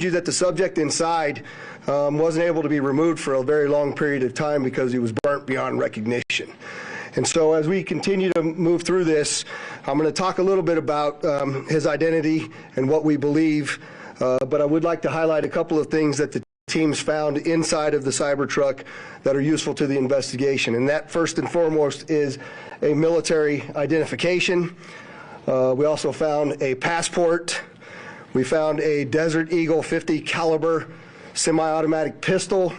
you that the subject inside wasn't able to be removed for a very long period of time because he was burnt beyond recognition. And so as we continue to move through this, I'm going to talk a little bit about his identity and what we believe, but I would like to highlight a couple of things that the teams found inside of the Cybertruck that are useful to the investigation. And that, first and foremost, is a military identification. We also found a passport. We found a Desert Eagle 50 caliber semi-automatic pistol.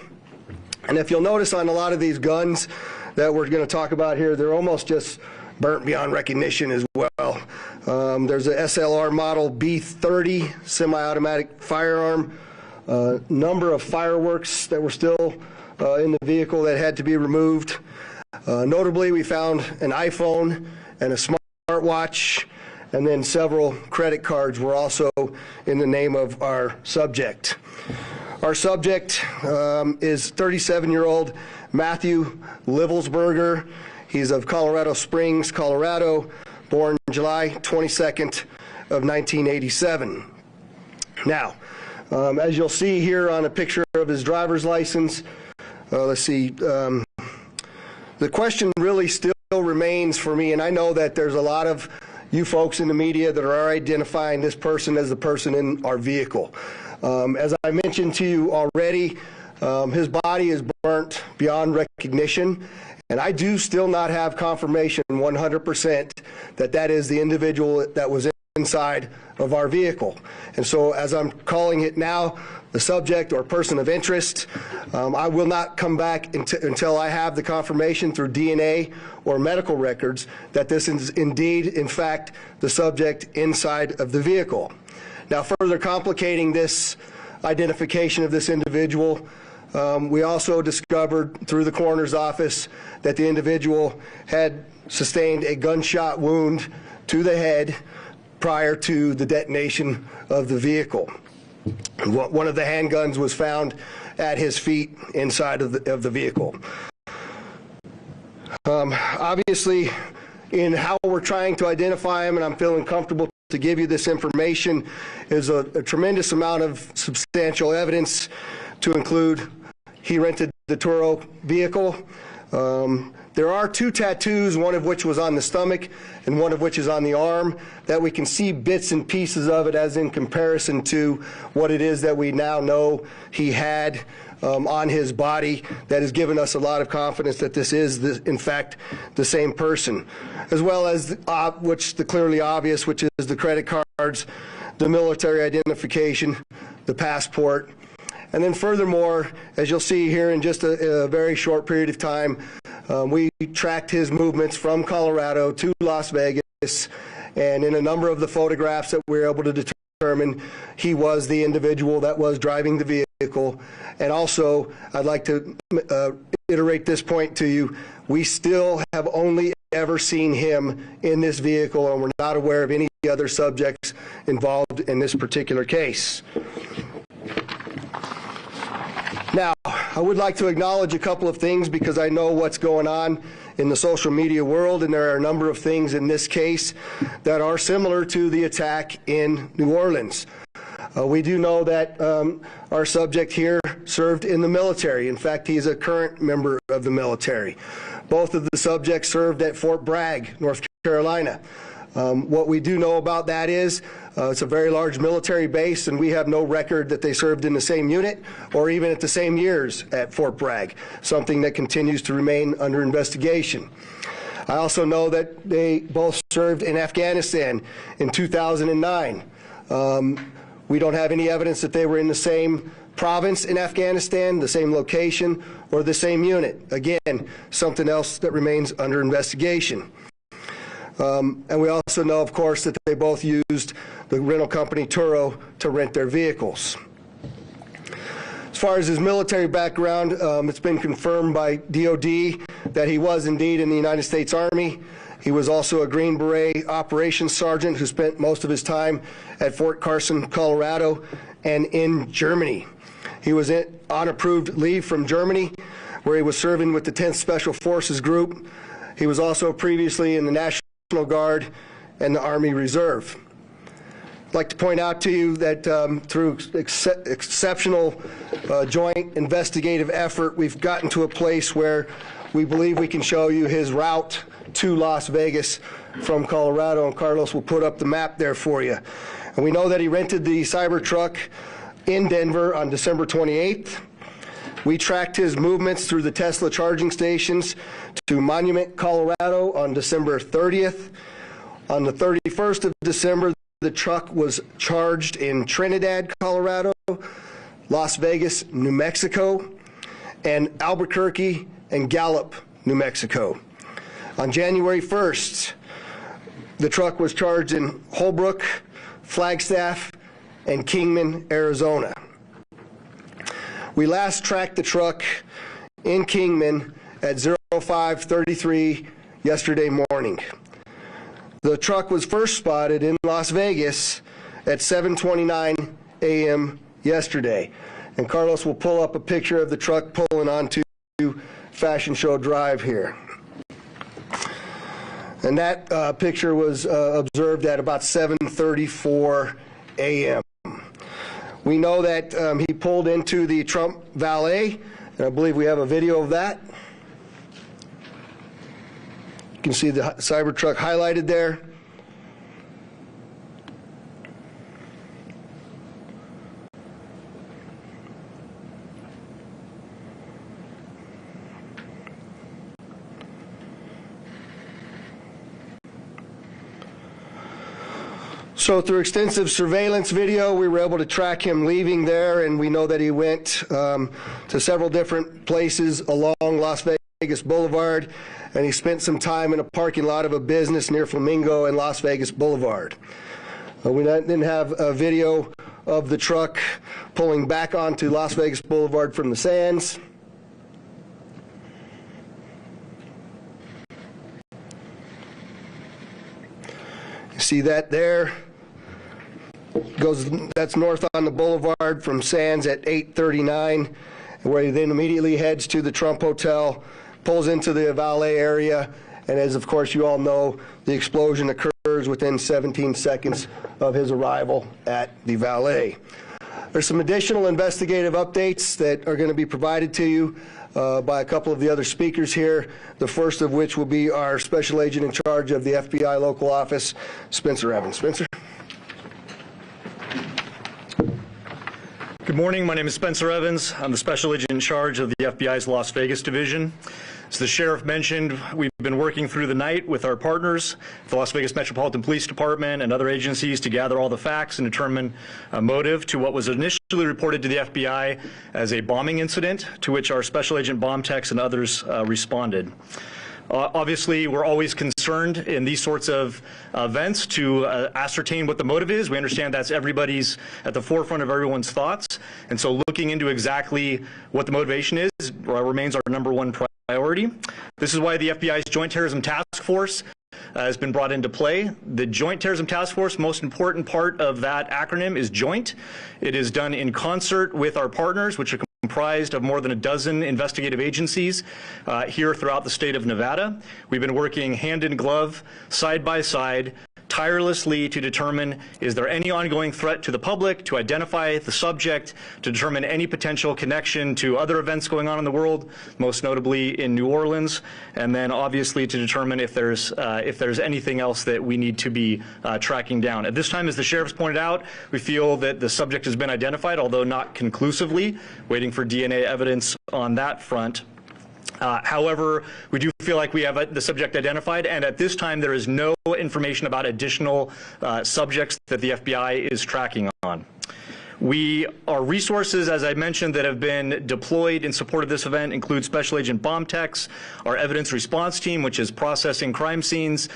And if you'll notice on a lot of these guns that we're going to talk about here, they're almost just burnt beyond recognition as well. There's a SLR model B30 semi-automatic firearm, number of fireworks that were still in the vehicle that had to be removed. Notably, we found an iPhone and a smartwatch, and then several credit cards were also in the name of our subject. Our subject is 37-year-old Matthew Livelsberger. He's of Colorado Springs, Colorado, born July 22nd of 1987. Now, as you'll see here on a picture of his driver's license, let's see, the question really still remains for me, and I know that there's a lot of you folks in the media that are identifying this person as the person in our vehicle. As I mentioned to you already, his body is burnt beyond recognition, and I do still not have confirmation 100% that that is the individual that was inside of our vehicle. And so as I'm calling it now, the subject or person of interest, I will not come back until I have the confirmation through DNA or medical records that this is indeed, in fact, the subject inside of the vehicle. Now, further complicating this identification of this individual, we also discovered through the coroner's office that the individual had sustained a gunshot wound to the head prior to the detonation of the vehicle. One of the handguns was found at his feet inside of the vehicle. Obviously, in how we're trying to identify him, and I'm feeling comfortable to give you this information, is a tremendous amount of substantial evidence to include he rented the Turo vehicle. There are 2 tattoos, one of which was on the stomach and one of which is on the arm, that we can see bits and pieces of it as in comparison to what it is that we now know he had on his body, that has given us a lot of confidence that this is, in fact, the same person. As well as the clearly obvious, which is the credit cards, the military identification, the passport. And then furthermore, as you'll see here in just a very short period of time, we tracked his movements from Colorado to Las Vegas, and in a number of the photographs that we were able to determine, he was the individual that was driving the vehicle. And also, I'd like to iterate this point to you, we still have only ever seen him in this vehicle, and we're not aware of any other subjects involved in this particular case. Now, I would like to acknowledge a couple of things because I know what's going on in the social media world, and there are a number of things in this case that are similar to the attack in New Orleans. We do know that our subject here served in the military. In fact, he is a current member of the military. Both of the subjects served at Fort Bragg, North Carolina. What we do know about that is it's a very large military base, and we have no record that they served in the same unit or even at the same years at Fort Bragg, something that continues to remain under investigation. I also know that they both served in Afghanistan in 2009. We don't have any evidence that they were in the same province in Afghanistan, the same location, or the same unit. Again, something else that remains under investigation. And we also know, of course, that they both used the rental company Turo to rent their vehicles. As far as his military background, it's been confirmed by DOD that he was indeed in the United States Army. He was also a Green Beret operations sergeant who spent most of his time at Fort Carson, Colorado, and in Germany. He was on approved leave from Germany, where he was serving with the 10th Special Forces Group. He was also previously in the National Guard and the Army Reserve. I'd like to point out to you that through exceptional joint investigative effort, we've gotten to a place where we believe we can show you his route to Las Vegas from Colorado, and Carlos will put up the map there for you. And we know that he rented the Cybertruck in Denver on December 28th. We tracked his movements through the Tesla charging stations to Monument, Colorado on December 30th. On the 31st of December, the truck was charged in Trinidad, Colorado, Las Vegas, New Mexico, and Albuquerque and Gallup, New Mexico. On January 1st, the truck was charged in Holbrook, Flagstaff, and Kingman, Arizona. We last tracked the truck in Kingman at 05:33 yesterday morning. The truck was first spotted in Las Vegas at 7:29 a.m. yesterday. And Carlos will pull up a picture of the truck pulling onto Fashion Show Drive here. And that picture was observed at about 7:34 a.m. We know that he pulled into the Trump Valet, and I believe we have a video of that. You can see the Cybertruck highlighted there. So through extensive surveillance video, we were able to track him leaving there, and we know that he went to several different places along Las Vegas Boulevard, and he spent some time in a parking lot of a business near Flamingo and Las Vegas Boulevard. We then have a video of the truck pulling back onto Las Vegas Boulevard from the Sands. You see that there? That's north on the boulevard from Sands at 8:39, where he then immediately heads to the Trump Hotel, pulls into the valet area, and as of course you all know, the explosion occurs within 17 seconds of his arrival at the valet. There's some additional investigative updates that are going to be provided to you by a couple of the other speakers here, the first of which will be our Special Agent in charge of the FBI local office, Spencer Evans. Spencer? Good morning. My name is Spencer Evans. I'm the Special Agent in charge of the FBI's Las Vegas Division. As the Sheriff mentioned, we've been working through the night with our partners, the Las Vegas Metropolitan Police Department and other agencies, to gather all the facts and determine a motive to what was initially reported to the FBI as a bombing incident, to which our Special Agent bomb techs and others responded. Obviously, we're always concerned in these sorts of events to ascertain what the motive is. We understand that's everybody's at the forefront of everyone's thoughts. And so looking into exactly what the motivation is remains our #1 priority. This is why the FBI's Joint Terrorism Task Force has been brought into play. The Joint Terrorism Task Force, most important part of that acronym is joint. It is done in concert with our partners, which are comprised of more than a dozen investigative agencies here throughout the state of Nevada. We've been working hand in glove, side by side, tirelessly to determine, is there any ongoing threat to the public, to identify the subject, to determine any potential connection to other events going on in the world, most notably in New Orleans, and then obviously to determine if there's anything else that we need to be tracking down. At this time, as the Sheriff's pointed out, we feel that the subject has been identified, although not conclusively, waiting for DNA evidence on that front. However, we do feel like we have the subject identified, and at this time there is no information about additional subjects that the FBI is tracking on. Our resources, as I mentioned, that have been deployed in support of this event include Special Agent bomb techs, our evidence response team, which is processing crime scenes,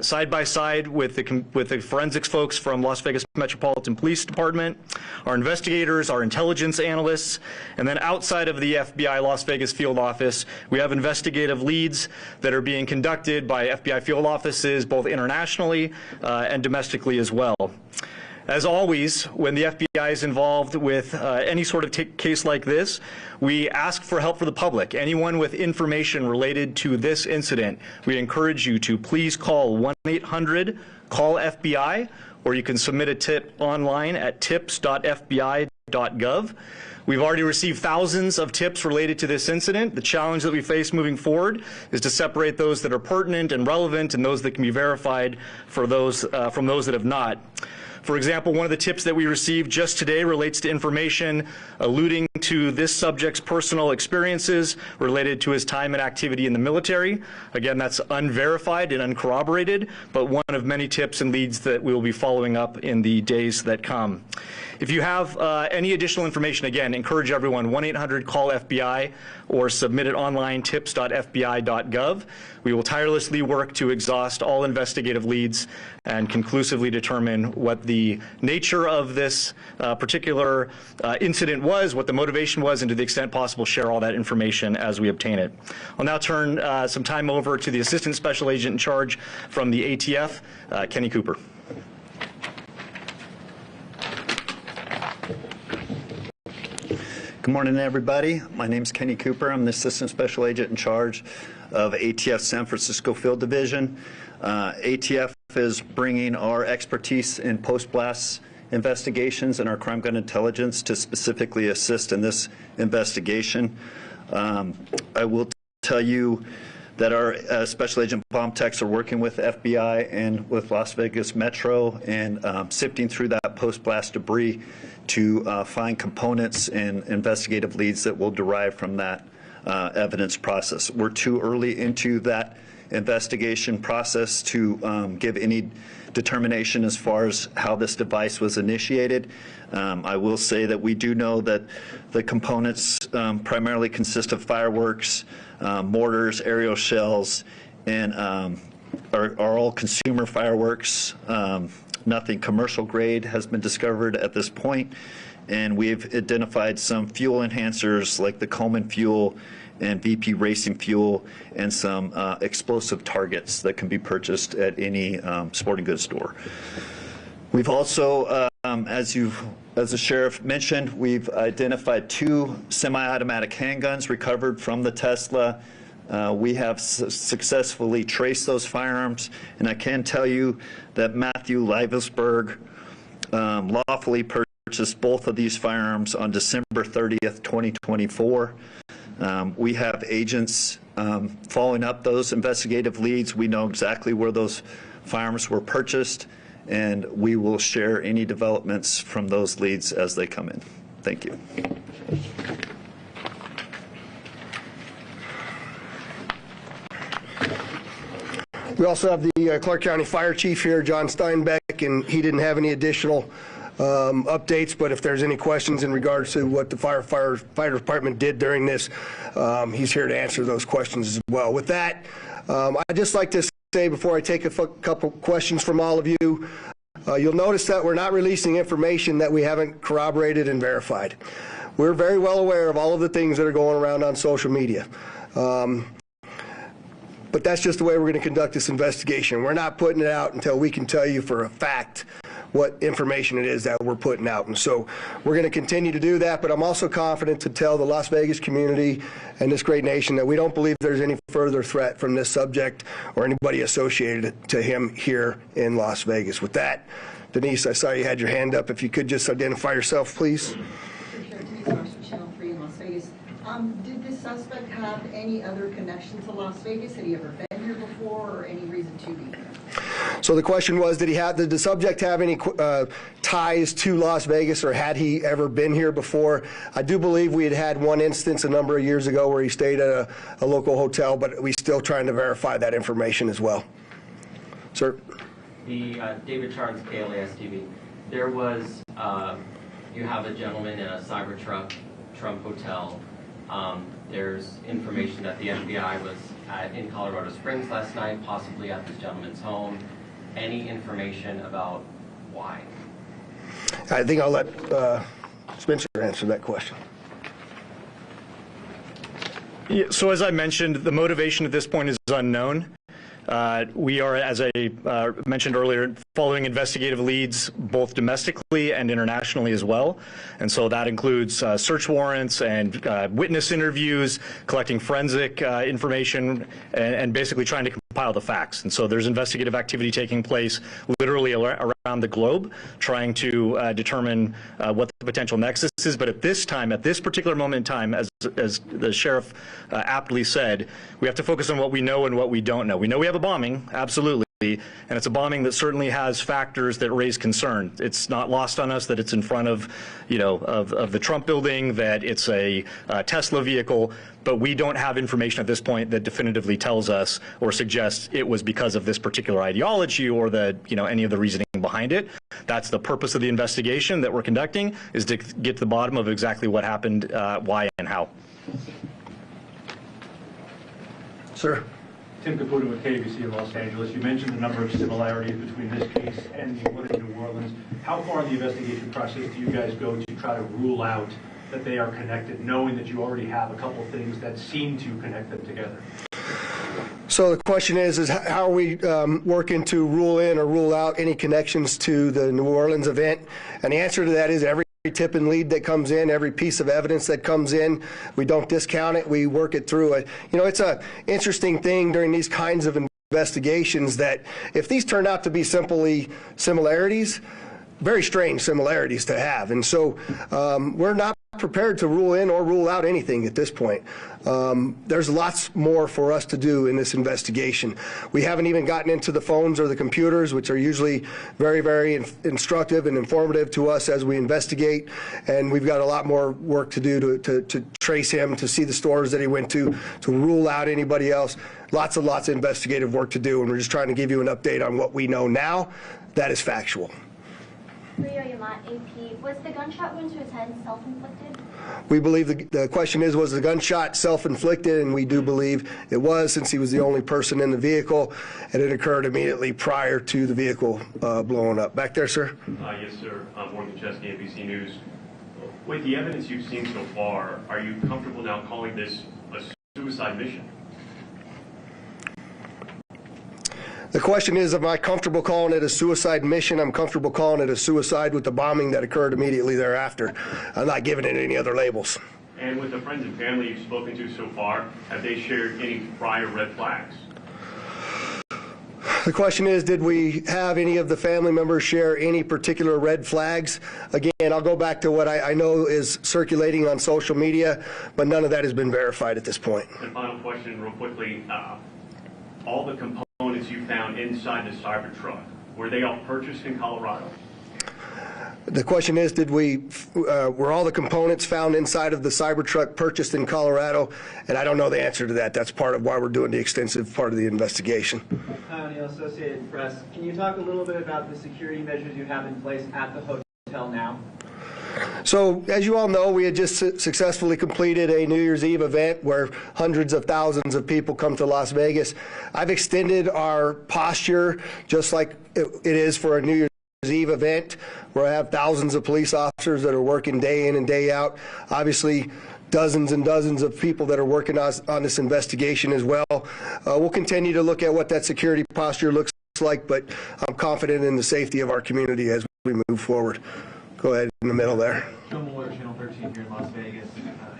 side by side with the forensics folks from Las Vegas Metropolitan Police Department, our investigators, our intelligence analysts, and then outside of the FBI Las Vegas field office, we have investigative leads that are being conducted by FBI field offices, both internationally and domestically as well. As always, when the FBI is involved with any sort of case like this, we ask for help for the public. Anyone with information related to this incident, we encourage you to please call 1-800-CALL-FBI, or you can submit a tip online at tips.fbi.gov. We've already received thousands of tips related to this incident. The challenge that we face moving forward is to separate those that are pertinent and relevant and those that can be verified for those, from those that have not. For example, one of the tips that we received just today relates to information alluding to this subject's personal experiences related to his time and activity in the military. Again, that's unverified and uncorroborated, but one of many tips and leads that we will be following up in the days that come. If you have any additional information, again, encourage everyone, 1-800-CALL-FBI or submit it online, tips.fbi.gov. We will tirelessly work to exhaust all investigative leads and conclusively determine what the nature of this particular incident was, what the motivation was, and to the extent possible, share all that information as we obtain it. I'll now turn some time over to the Assistant Special Agent in charge from the ATF, Kenny Cooper. Good morning, everybody. My name is Kenny Cooper. I'm the Assistant Special Agent in charge of ATF San Francisco Field Division. ATF is bringing our expertise in post-blast investigations and our crime gun intelligence to specifically assist in this investigation. I will tell you that our Special Agent bomb techs are working with FBI and with Las Vegas Metro and sifting through that post-blast debris to find components and investigative leads that will derive from that evidence process. We're too early into that investigation process to give any determination as far as how this device was initiated. I will say that we do know that the components primarily consist of fireworks, mortars, aerial shells, and are all consumer fireworks. Nothing commercial grade has been discovered at this point, and we've identified some fuel enhancers like the Coleman fuel and VP racing fuel and some explosive targets that can be purchased at any sporting goods store. We've also, as the sheriff mentioned, we've identified 2 semi-automatic handguns recovered from the Tesla. We have successfully traced those firearms, and I can tell you that Matthew Livesberg lawfully purchased both of these firearms on December 30th, 2024. We have agents following up those investigative leads. We know exactly where those firearms were purchased, and we will share any developments from those leads as they come in. Thank you. We also have the Clark County Fire Chief here, John Steinbeck, and he didn't have any additional updates, but if there's any questions in regards to what the fire department did during this, he's here to answer those questions as well. With that, I'd just like to say before I take a couple questions from all of you, you'll notice that we're not releasing information that we haven't corroborated and verified. We're very well aware of all of the things that are going around on social media. But that's just the way we're going to conduct this investigation. We're not putting it out until we can tell you for a fact what information it is that we're putting out. And so we're going to continue to do that, but I'm also confident to tell the Las Vegas community and this great nation that we don't believe there's any further threat from this subject or anybody associated to him here in Las Vegas. With that, Denise, I saw you had your hand up. If you could just identify yourself, please. Channel 3 in Las Vegas. Did this suspect have any other connection to Las Vegas? Had he ever been here before, or any reason to be here? So the question was, did the subject have any ties to Las Vegas, or had he ever been here before? I do believe we had one instance a number of years ago where he stayed at a local hotel, but we're still trying to verify that information as well. Sir? The David Charles, KLAS TV. There was, you have a gentleman in a Cybertruck, Trump Hotel. There's information that the FBI was in Colorado Springs last night, possibly at this gentleman's home. Any information about why? I think I'll let Spencer answer that question. Yeah, so as I mentioned, the motivation at this point is unknown. We are, as I mentioned earlier, following investigative leads both domestically and internationally as well. And so that includes search warrants and witness interviews, collecting forensic information, and basically trying to compile the facts. And so there's investigative activity taking place literally around the globe, trying to determine what the potential nexus is. But at this time, at this particular moment in time, as the sheriff aptly said, we have to focus on what we know and what we don't know. We know we have a bombing, absolutely. And it's a bombing that certainly has factors that raise concern. It's not lost on us that it's in front of, of the Trump building, that it's a Tesla vehicle, but we don't have information at this point that definitively tells us or suggests it was because of this particular ideology or any of the reasoning behind it. That's the purpose of the investigation that we're conducting, is to get to the bottom of exactly what happened, why, and how. Sir. Tim Caputo with KVVU in Los Angeles. You mentioned the number of similarities between this case and the one in New Orleans. How far in the investigation process do you guys go to try to rule out that they are connected, knowing that you already have a couple of things that seem to connect them together? So the question is how are we working to rule in or rule out any connections to the New Orleans event? And the answer to that is every tip and lead that comes in, every piece of evidence that comes in, we don't discount it, we work it through it. It's an interesting thing during these kinds of investigations that if these turn out to be simply similarities, very strange similarities to have. And so we're not prepared to rule in or rule out anything at this point. There's lots more for us to do in this investigation. We haven't even gotten into the phones or the computers, which are usually very, very instructive and informative to us as we investigate. And we've got a lot more work to do to trace him, to see the stores that he went to rule out anybody else. Lots and lots of investigative work to do, and we're just trying to give you an update on what we know now that is factual. Leo Yamat, AP. Was the gunshot wound to his head self-inflicted? We believe the question was the gunshot self-inflicted, and we do believe it was, since he was the only person in the vehicle, and it occurred immediately prior to the vehicle blowing up. Back there, sir? Yes, sir. Morgan Chesky, ABC News. With the evidence you've seen so far, are you comfortable now calling this a suicide mission? The question is, am I comfortable calling it a suicide mission? I'm comfortable calling it a suicide with the bombing that occurred immediately thereafter. I'm not giving it any other labels. And with the friends and family you've spoken to so far, have they shared any prior red flags? The question is, did we have any of the family members share any particular red flags? Again, I'll go back to what I know is circulating on social media, but none of that has been verified at this point. And final question, real quickly. All the components you found inside the Cybertruck, were they all purchased in Colorado? The question is, were all the components found inside of the Cybertruck purchased in Colorado? And I don't know the answer to that. That's part of why we're doing the extensive part of the investigation. Hi, O'Neill, Associated Press. Can you talk a little bit about the security measures you have in place at the hotel now? So, as you all know, we had just successfully completed a New Year's Eve event where hundreds of thousands of people come to Las Vegas. I've extended our posture just like it is for a New Year's Eve event, where I have thousands of police officers that are working day in and day out. Obviously, dozens and dozens of people that are working on this investigation as well. We'll continue to look at what that security posture looks like, but I'm confident in the safety of our community as we move forward. Go ahead in the middle there. Joe Mueller, Channel 13 here in Las Vegas,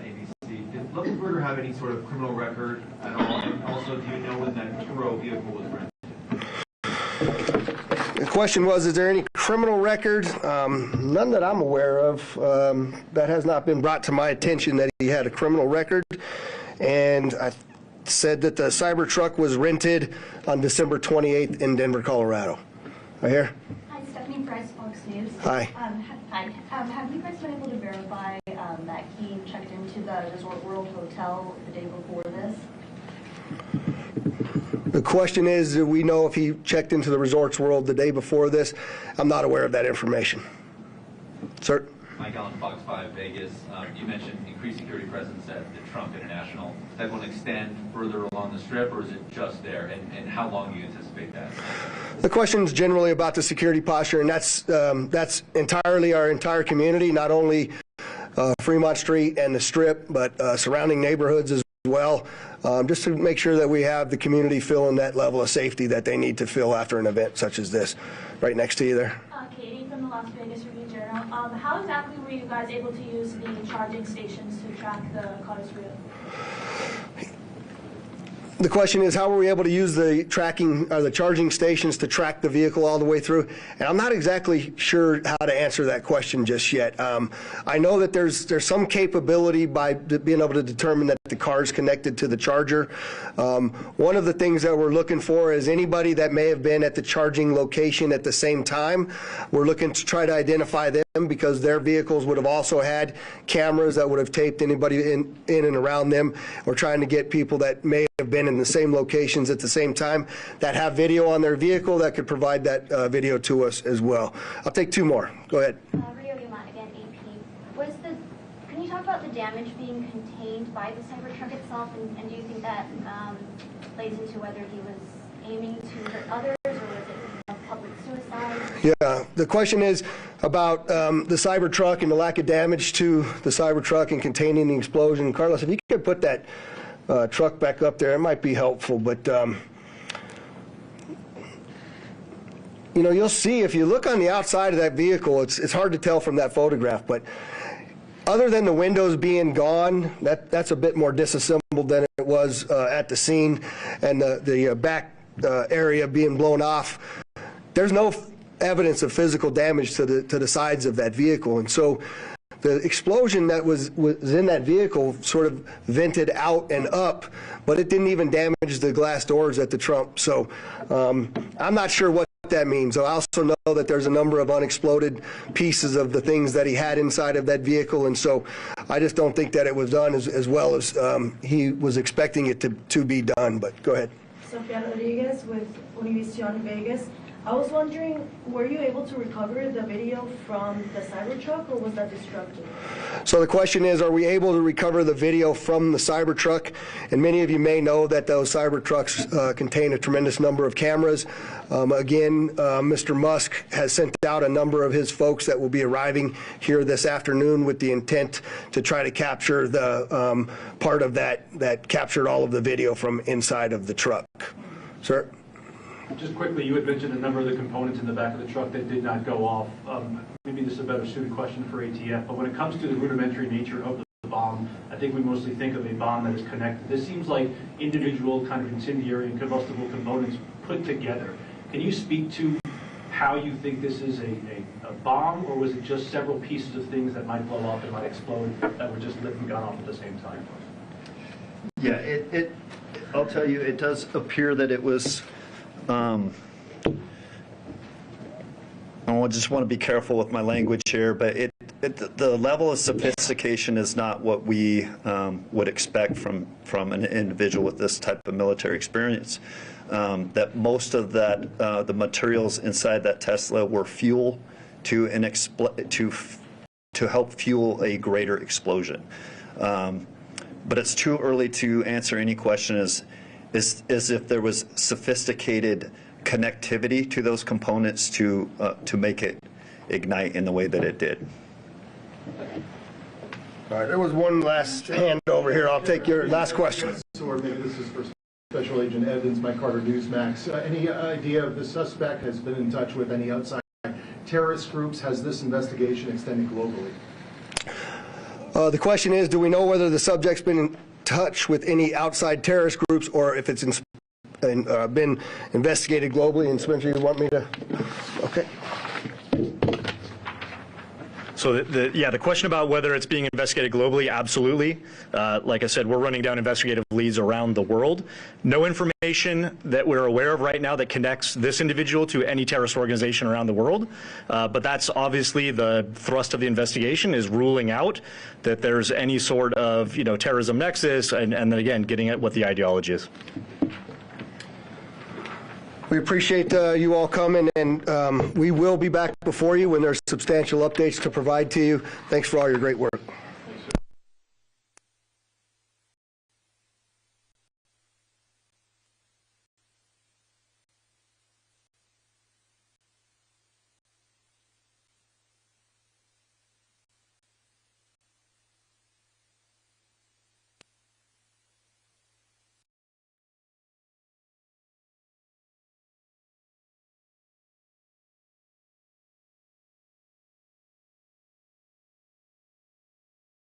ABC. Did Luxembourg have any sort of criminal record at all? And also, do you know when that Turo vehicle was rented? The question was, is there any criminal record? None that I'm aware of. That has not been brought to my attention that he had a criminal record. And I said that the Cybertruck was rented on December 28th in Denver, Colorado. Right here. Hi, Stephanie Price, Fox News. Hi. Hi. Have you guys been able to verify that he checked into the Resort World Hotel the day before this? The question is, do we know if he checked into the Resorts World the day before this? I'm not aware of that information. Sir? Mike Allen, Fox 5 Vegas. You mentioned increased security presence at the Trump International. Is that going to extend further along the Strip, or is it just there? And how long do you anticipate that? The question is generally about the security posture, and that's entirely our entire community, not only Fremont Street and the Strip, but surrounding neighborhoods as well, just to make sure that we have the community feeling that level of safety that they need to feel after an event such as this. Right next to you there. Katie from the Las Vegas Review-Journal. How exactly were you guys able to use the charging stations to track the car's route? The question is, how were we able to use the tracking or the charging stations to track the vehicle all the way through? And I'm not exactly sure how to answer that question just yet. I know that there's some capability by being able to determine that the car is connected to the charger. One of the things that we're looking for is anybody that may have been at the charging location at the same time. We're looking to try to identify them because their vehicles would have also had cameras that would have taped anybody in and around them. We're trying to get people that may have been in the same locations at the same time that have video on their vehicle that could provide that video to us as well. I'll take two more. Go ahead. Again, AP. Can you talk about the damage being contained by the Cybertruck itself, and do you think that plays into whether he was aiming to hurt others, or was it a public suicide? Yeah, the question is about the Cybertruck and the lack of damage to the Cybertruck and containing the explosion. Carlos, if you could put that truck back up there, it might be helpful, but you know, you'll see if you look on the outside of that vehicle, it's hard to tell from that photograph, but other than the windows being gone, that's a bit more disassembled than it was at the scene, and the back area being blown off. There's no evidence of physical damage to the sides of that vehicle, and so the explosion that was in that vehicle sort of vented out and up, but it didn't even damage the glass doors at the trunk. So I'm not sure what that means. I also know that there's a number of unexploded pieces of the things that he had inside of that vehicle, and so I just don't think that it was done as well as he was expecting it to be done. But go ahead. Sofia Rodriguez with Univision Vegas. I was wondering, were you able to recover the video from the Cybertruck, or was that destructive? So the question is, are we able to recover the video from the Cybertruck? And many of you may know that those Cybertrucks contain a tremendous number of cameras. Again, Mr. Musk has sent out a number of his folks that will be arriving here this afternoon with the intent to try to capture the part of that captured all of the video from inside of the truck. Sir? Just quickly, you had mentioned a number of the components in the back of the truck that did not go off. Maybe this is a better suited question for ATF, but when it comes to the rudimentary nature of the bomb, I think we mostly think of a bomb that is connected. This seems like individual kind of incendiary and combustible components put together. Can you speak to how you think this is a bomb, or was it just several pieces of things that might blow up and might explode that were just lit and gone off at the same time? Yeah, I'll tell you, it does appear that it was I just want to be careful with my language here, but the level of sophistication is not what we would expect from an individual with this type of military experience. That most of the materials inside that Tesla were fuel to help fuel a greater explosion. But it's too early to answer any question as if there was sophisticated connectivity to those components to make it ignite in the way that it did. All right, there was one last hand over here. I'll take your last question. Or maybe this is for Special Agent Evans, Mike Carter, Newsmax. Any idea if the suspect has been in touch with any outside terrorist groups? Has this investigation extended globally? The question is, do we know whether the subject's been in touch with any outside terrorist groups, or if it's been investigated globally? And Spencer, you want me to? Okay. So the question about whether it's being investigated globally, absolutely. Like I said, we're running down investigative leads around the world. No information that we're aware of right now that connects this individual to any terrorist organization around the world. But that's obviously the thrust of the investigation, is ruling out that there's any sort of terrorism nexus, and then again getting at what the ideology is. We appreciate you all coming, and we will be back before you when there's substantial updates to provide to you. Thanks for all your great work.